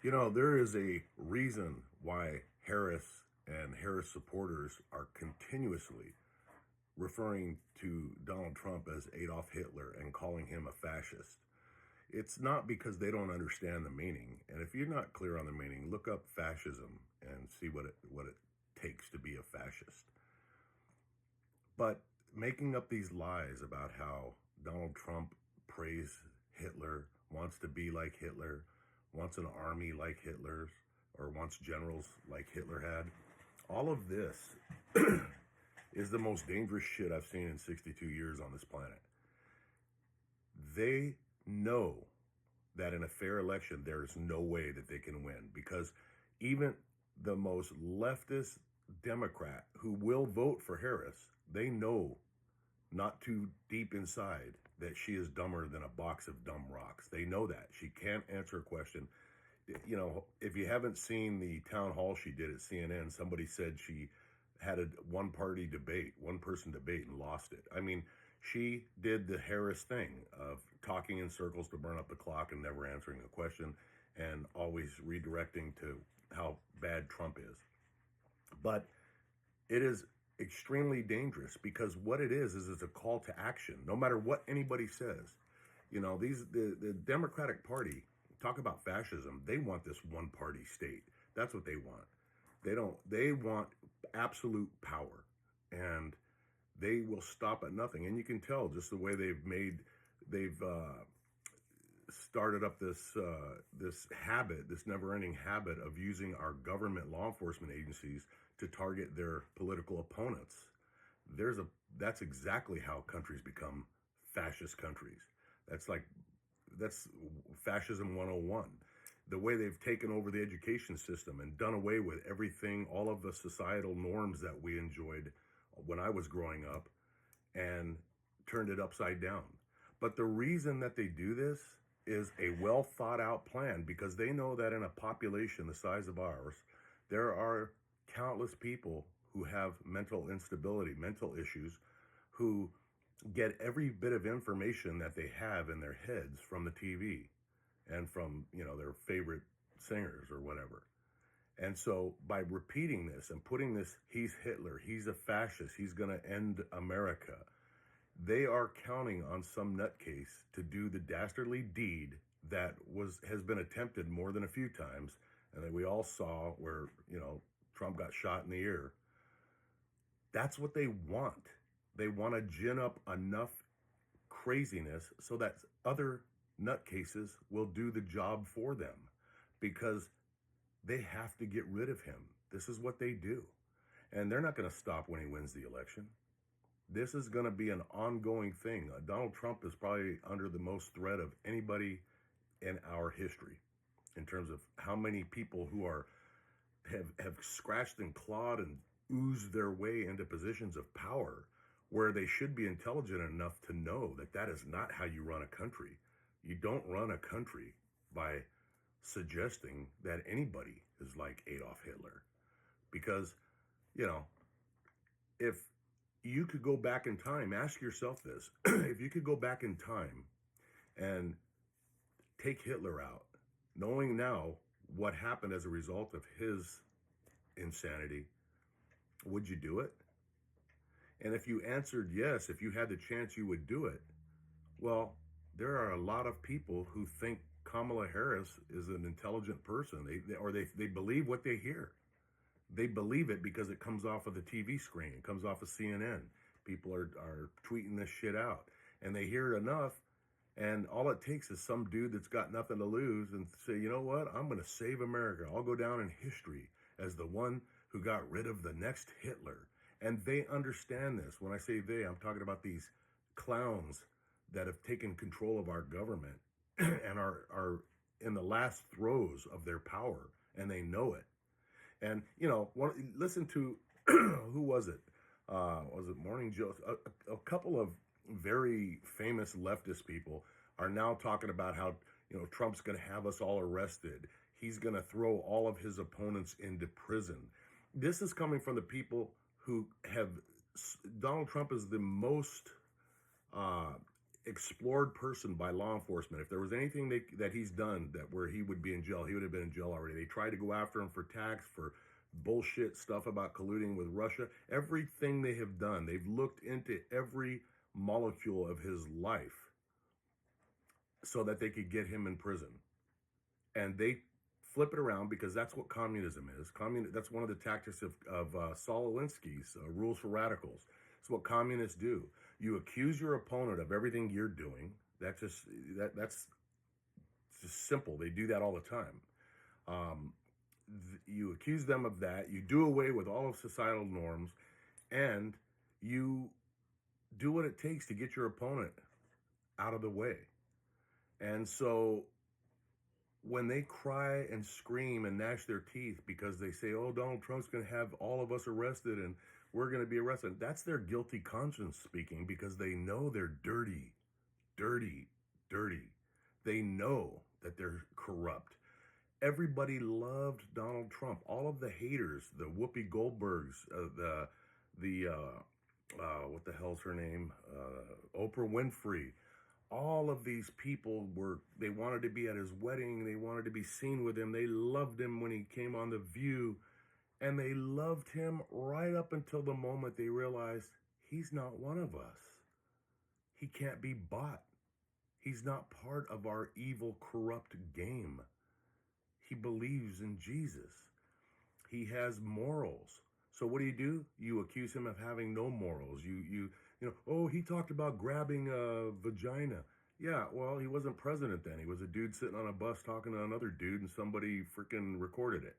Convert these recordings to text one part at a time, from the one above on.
There is a reason why Harris and Harris supporters are continuously referring to Donald Trump as Adolf Hitler and calling him a fascist. It's not because they don't understand the meaning. And if you're not clear on the meaning, look up fascism and see what it takes to be a fascist. But making up these lies about how Donald Trump praised Hitler, wants to be like Hitler, wants an army like Hitler's, or wants generals like Hitler had, all of this is the most dangerous shit I've seen in 62 years on this planet. They know that in a fair election, there's no way that they can win because even the most leftist Democrat who will vote for Harris, they know not too deep inside that she is dumber than a box of dumb rocks. They know that. She can't answer a question. If you haven't seen the town hall she did at CNN, somebody said she had a one person debate and lost it. I mean, she did the Harris thing of talking in circles to burn up the clock and never answering a question and always redirecting to how bad Trump is. But it is extremely dangerous because what it is it's a call to action. No matter what anybody says, the Democratic Party, talk about fascism. They want this one party state. That's what they want. They want absolute power, and they will stop at nothing. And you can tell just the way they've started up this habit, this never-ending habit of using our government law enforcement agencies to target their political opponents. That's exactly how countries become fascist countries. That's fascism 101. The way they've taken over the education system and done away with everything, all of the societal norms that we enjoyed when I was growing up, and turned it upside down. But the reason that they do this is a well thought out plan because they know that in a population the size of ours, there are countless people who have mental instability, mental issues, who get every bit of information that they have in their heads from the TV and from, their favorite singers or whatever. And so by repeating this and putting this, he's Hitler, he's a fascist, he's going to end America, they are counting on some nutcase to do the dastardly deed that has been attempted more than a few times, and that we all saw where, Trump got shot in the ear. That's what they want. They want to gin up enough craziness so that other nutcases will do the job for them because they have to get rid of him. This is what they do. And they're not going to stop when he wins the election. This is going to be an ongoing thing. Donald Trump is probably under the most threat of anybody in our history in terms of how many people who have scratched and clawed and oozed their way into positions of power where they should be intelligent enough to know that that is not how you run a country. You don't run a country by suggesting that anybody is like Adolf Hitler. Because, if you could go back in time, ask yourself this. If you could go back in time and take Hitler out, knowing now what happened as a result of his insanity, would you do it? And if you answered yes, if you had the chance, you would do it. Well, there are a lot of people who think Kamala Harris is an intelligent person. They believe what they hear. They believe it because it comes off of the TV screen. It comes off of CNN. People are tweeting this shit out. And they hear it enough, and all it takes is some dude that's got nothing to lose and say, you know what, I'm going to save America. I'll go down in history as the one who got rid of the next Hitler. And they understand this. When I say they, I'm talking about these clowns that have taken control of our government and are in the last throes of their power, and they know it. And, listen to, who was it? Was it Morning Joe? A couple of very famous leftist people are now talking about how, Trump's going to have us all arrested. He's going to throw all of his opponents into prison. This is coming from the people who have, Donald Trump is the most explored person by law enforcement. If there was anything that he's done that where he would be in jail, he would have been in jail already. They tried to go after him for tax, for bullshit stuff about colluding with Russia. Everything they have done, they've looked into every molecule of his life so that they could get him in prison. And they flip it around because that's what communism is. That's one of the tactics of Saul Alinsky's Rules for Radicals. It's what communists do. You accuse your opponent of everything you're doing. That's just simple. They do that all the time. You accuse them of that. You do away with all of societal norms, and you do what it takes to get your opponent out of the way. And so when they cry and scream and gnash their teeth because they say, oh, Donald Trump's going to have all of us arrested and we're going to be arrested, that's their guilty conscience speaking, because they know they're dirty, dirty, dirty. They know that they're corrupt. Everybody loved Donald Trump. All of the haters, the Whoopi Goldbergs, what the hell's her name? Oprah Winfrey. All of these people they wanted to be at his wedding. They wanted to be seen with him. They loved him when he came on The View. And they loved him right up until the moment they realized he's not one of us. He can't be bought. He's not part of our evil, corrupt game. He believes in Jesus. He has morals. So what do? You accuse him of having no morals. You know, oh, he talked about grabbing a vagina. Yeah, well, he wasn't president then. He was a dude sitting on a bus talking to another dude, and somebody freaking recorded it.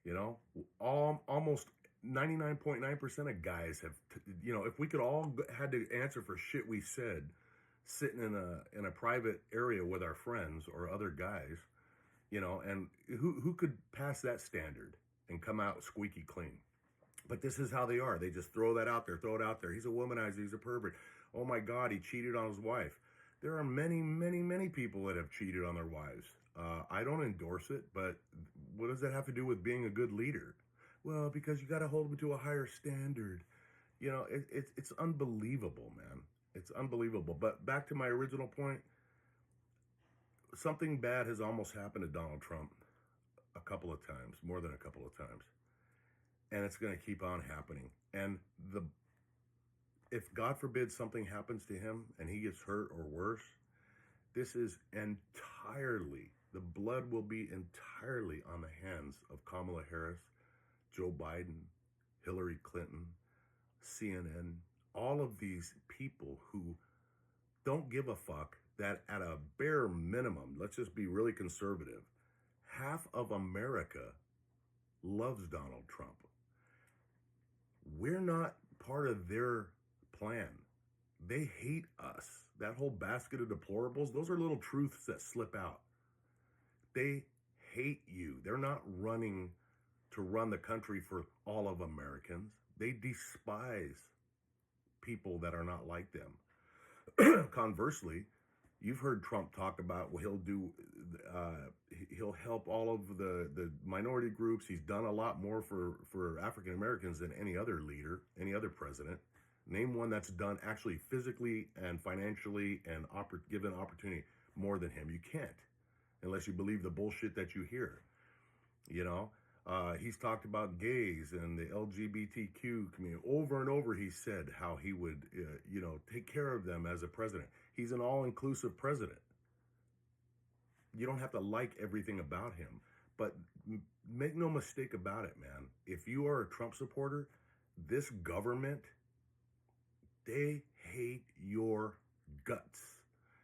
You know, almost 99.9% of guys have, if we could all had to answer for shit we said, sitting in a private area with our friends or other guys, and who could pass that standard and come out squeaky clean? But this is how they are. They just throw that out there, throw it out there. He's a womanizer. He's a pervert. Oh my God, he cheated on his wife. There are many, many, many people that have cheated on their wives. I don't endorse it, but what does that have to do with being a good leader? Well, because you got to hold them to a higher standard. It's unbelievable, man. It's unbelievable. But back to my original point, something bad has almost happened to Donald Trump a couple of times, more than a couple of times. And it's going to keep on happening. And if God forbid something happens to him and he gets hurt or worse, this is entirely, the blood will be entirely on the hands of Kamala Harris, Joe Biden, Hillary Clinton, CNN, all of these people who don't give a fuck that at a bare minimum, let's just be really conservative, half of America loves Donald Trump. We're not part of their plan. They hate us. That whole basket of deplorables, those are little truths that slip out. They hate you. They're not running to run the country for all of Americans. They despise people that are not like them. Conversely, you've heard Trump talk about what he'll do. He'll help all of the minority groups. He's done a lot more for African Americans than any other leader, any other president. Name one that's done actually physically and financially and given opportunity more than him. You can't, unless you believe the bullshit that you hear. He's talked about gays and the LGBTQ community over and over. He said how he would, take care of them as a president. He's an all-inclusive president. You don't have to like everything about him, but make no mistake about it, man. If you are a Trump supporter, this government, they hate your guts.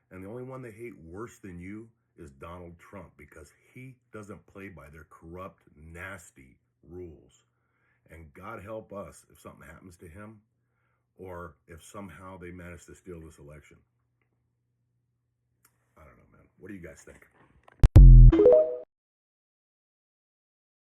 And the only one they hate worse than you is Donald Trump, because he doesn't play by their corrupt, nasty rules. And God help us if something happens to him, or if somehow they manage to steal this election. I don't know, man. What do you guys think?